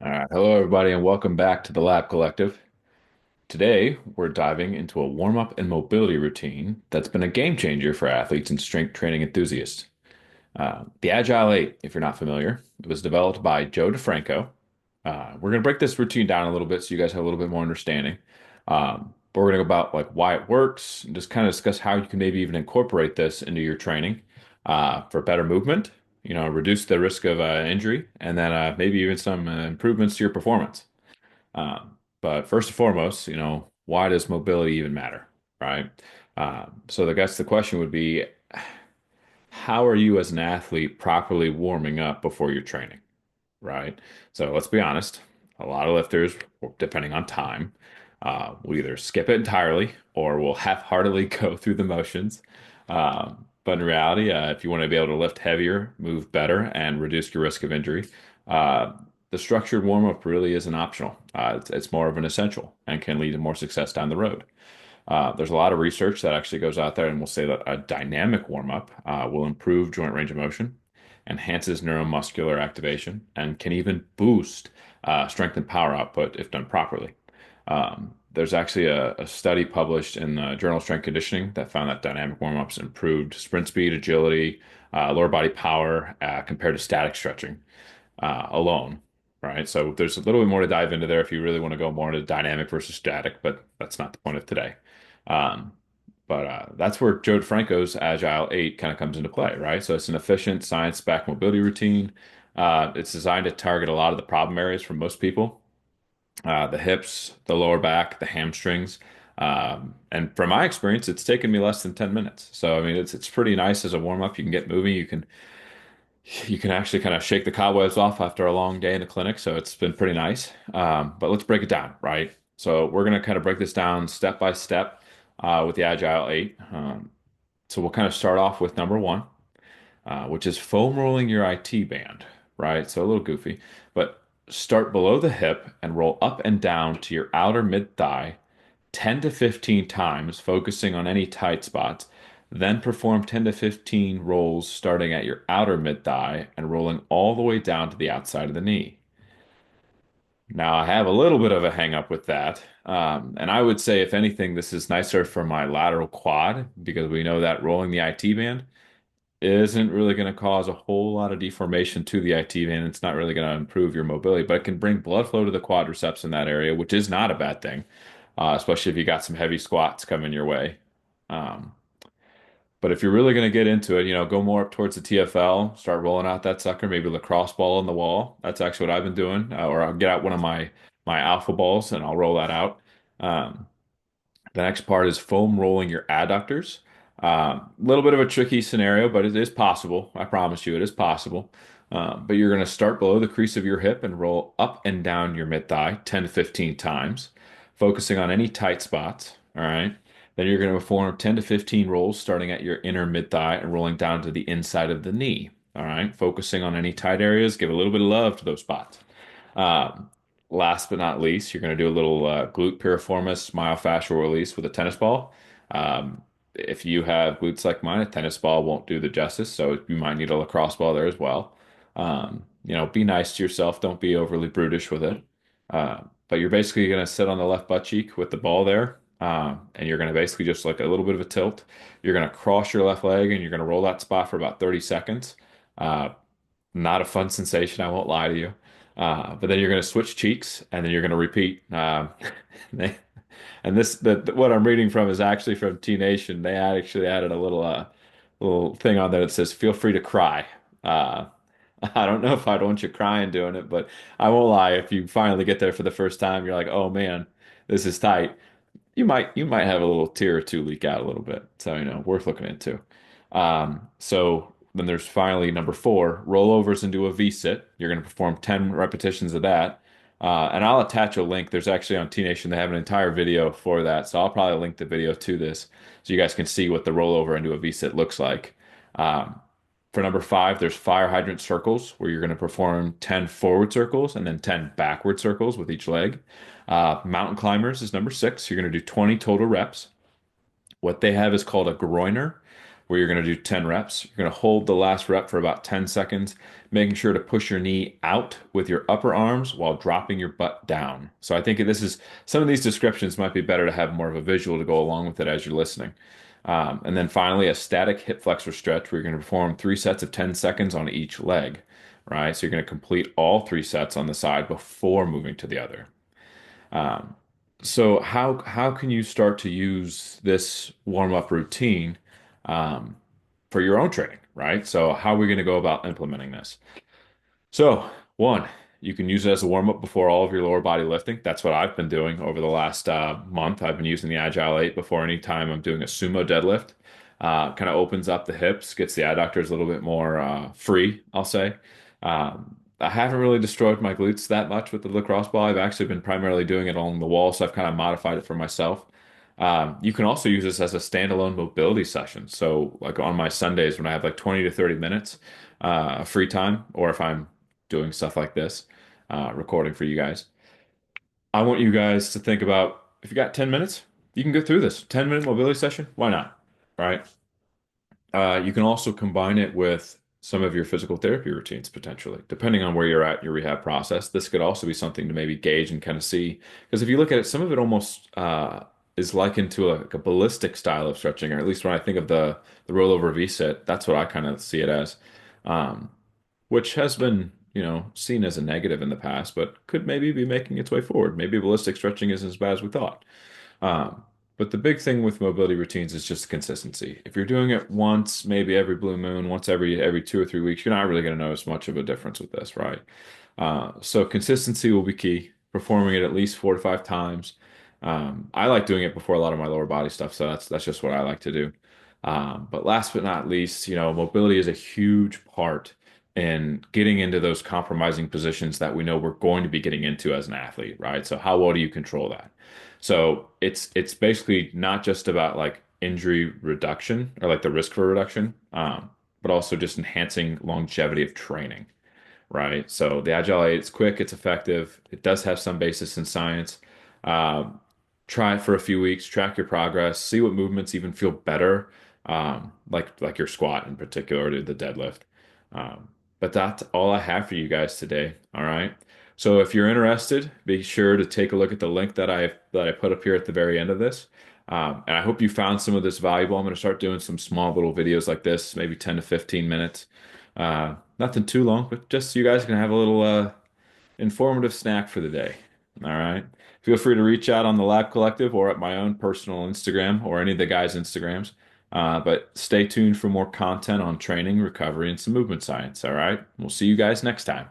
All right. Hello, everybody, and welcome back to the Lab Collective. Today, we're diving into a warm-up and mobility routine that's been a game changer for athletes and strength training enthusiasts. The Agile 8, if you're not familiar, it was developed by Joe Defranco. We're going to break this routine down a little bit so you guys have a little bit more understanding. But we're going to go about like why it works and just kind of discuss how you can maybe even incorporate this into your training for better movement, reduce the risk of injury, and then maybe even some improvements to your performance. But first and foremost, why does mobility even matter, right? So I guess the question would be, how are you as an athlete properly warming up before your training, right? So let's be honest, a lot of lifters, depending on time, will either skip it entirely or will half-heartedly go through the motions. But in reality, if you want to be able to lift heavier, move better, and reduce your risk of injury, uh, the structured warm-up really isn't optional. It's more of an essential and can lead to more success down the road. There's a lot of research that actually goes out there and will say that a dynamic warm-up will improve joint range of motion, enhances neuromuscular activation, and can even boost strength and power output if done properly. There's actually a study published in the Journal of Strength Conditioning that found that dynamic warm-ups improved sprint speed, agility, lower body power compared to static stretching alone, right? So there's a little bit more to dive into there if you really want to go more into dynamic versus static, but that's not the point of today. Um, but that's where Joe DeFranco's Agile 8 kind of comes into play, right? So it's an efficient science-backed mobility routine. It's designed to target a lot of the problem areas for most people, the hips, the lower back, the hamstrings. And from my experience, it's taken me less than 10 minutes. So I mean, it's pretty nice as a warm-up. You can get moving. You can actually kind of shake the cobwebs off after a long day in the clinic. So it's been pretty nice. But let's break it down, right? So we're going to kind of break this down step by step with the Agile 8. So we'll kind of start off with number one, which is foam rolling your IT band, right? So a little goofy, but start below the hip and roll up and down to your outer mid thigh 10 to 15 times, focusing on any tight spots. Then perform 10 to 15 rolls starting at your outer mid thigh and rolling all the way down to the outside of the knee. Now, I have a little bit of a hang up with that. And I would say, if anything, this is nicer for my lateral quad because we know that rolling the IT band isn't really going to cause a whole lot of deformation to the IT band. It's not really going to improve your mobility, but it can bring blood flow to the quadriceps in that area, which is not a bad thing, especially if you got some heavy squats coming your way. Um, but if you're really going to get into it, go more up towards the TFL, start rolling out that sucker, maybe lacrosse ball on the wall. That's actually what I've been doing. Or I'll get out one of my alpha balls and I'll roll that out. Um, the next part is foam rolling your adductors. A little bit of a tricky scenario, but it is possible. I promise you, it is possible. But you're going to start below the crease of your hip and roll up and down your mid thigh 10 to 15 times, focusing on any tight spots. All right. Then you're going to perform 10 to 15 rolls starting at your inner mid thigh and rolling down to the inside of the knee. All right. Focusing on any tight areas, give a little bit of love to those spots. Um, Last but not least, you're going to do a little glute piriformis myofascial release with a tennis ball. If you have glutes like mine, a tennis ball won't do the justice, so you might need a lacrosse ball there as well. Be nice to yourself. Don't be overly brutish with it. But you're basically going to sit on the left butt cheek with the ball there, and you're going to basically just like a little bit of a tilt. You're going to cross your left leg, and you're going to roll that spot for about 30 seconds. Uh, Not a fun sensation, I won't lie to you. But then you're going to switch cheeks, and then you're going to repeat. And what I'm reading from is actually from T Nation. They actually added a little thing on there that says, "Feel free to cry." Uh, I don't know if I'd want you crying doing it, but I won't lie. If you finally get there for the first time, you're like, "Oh man, this is tight." You might have a little tear or two leak out a little bit. So, worth looking into. So then there's finally number four, rollovers into a V-sit. You're going to perform 10 repetitions of that. And I'll attach a link. There's actually on T Nation, they have an entire video for that. So I'll probably link the video to this so you guys can see what the rollover into a V-sit looks like. Um, for number five, there's fire hydrant circles where you're going to perform 10 forward circles and then 10 backward circles with each leg. Mountain climbers is number six. You're going to do 20 total reps. What they have is called a groiner, where you're going to do 10 reps. You're going to hold the last rep for about 10 seconds, making sure to push your knee out with your upper arms while dropping your butt down. So I think this is some of these descriptions might be better to have more of a visual to go along with it as you're listening. And then finally, a static hip flexor stretch where you're going to perform 3 sets of 10 seconds on each leg, right? So you're going to complete all 3 sets on the side before moving to the other. Um, so how can you start to use this warm-up routine um, for your own training, right? So how are we going to go about implementing this? So, one, you can use it as a warm up before all of your lower body lifting. That's what I've been doing over the last month. I've been using the Agile 8 before any time I'm doing a sumo deadlift. Kind of opens up the hips, gets the adductors a little bit more free, I'll say. I haven't really destroyed my glutes that much with the lacrosse ball. I've actually been primarily doing it along the wall, so I've kind of modified it for myself. You can also use this as a standalone mobility session. So, like on my Sundays when I have like 20 to 30 minutes free time, or if I'm doing stuff like this, recording for you guys, I want you guys to think about if you got 10 minutes, you can go through this 10-minute mobility session. Why not? Right? You can also combine it with some of your physical therapy routines potentially, depending on where you're at in your rehab process. This could also be something to maybe gauge and kind of see, because if you look at it, some of it almost is likened to like a ballistic style of stretching, or at least when I think of the rollover V sit, that's what I kind of see it as, um, which has been, seen as a negative in the past, but could maybe be making its way forward. Maybe ballistic stretching isn't as bad as we thought. Um, but the big thing with mobility routines is just consistency. If you're doing it once, maybe every blue moon, once every 2 or 3 weeks, you're not really going to notice much of a difference with this, right? So consistency will be key. Performing it at least 4 to 5 times. I like doing it before a lot of my lower body stuff, so that's just what I like to do. But last but not least, mobility is a huge part in getting into those compromising positions that we know we're going to be getting into as an athlete, right? So how well do you control that? So it's basically not just about like injury reduction or like the risk for reduction, but also just enhancing longevity of training, right? So the Agile 8, it's quick, it's effective. It does have some basis in science. Um, Try it for a few weeks, track your progress, see what movements even feel better, like your squat in particular, or the deadlift. But that's all I have for you guys today. All right. So if you're interested, be sure to take a look at the link that I put up here at the very end of this. And I hope you found some of this valuable. I'm going to start doing some small little videos like this, maybe 10 to 15 minutes. Nothing too long, but just so you guys can have a little informative snack for the day. All right. Feel free to reach out on the Lab Collective or at my own personal Instagram or any of the guys' Instagrams. But stay tuned for more content on training, recovery, and some movement science. All right. We'll see you guys next time.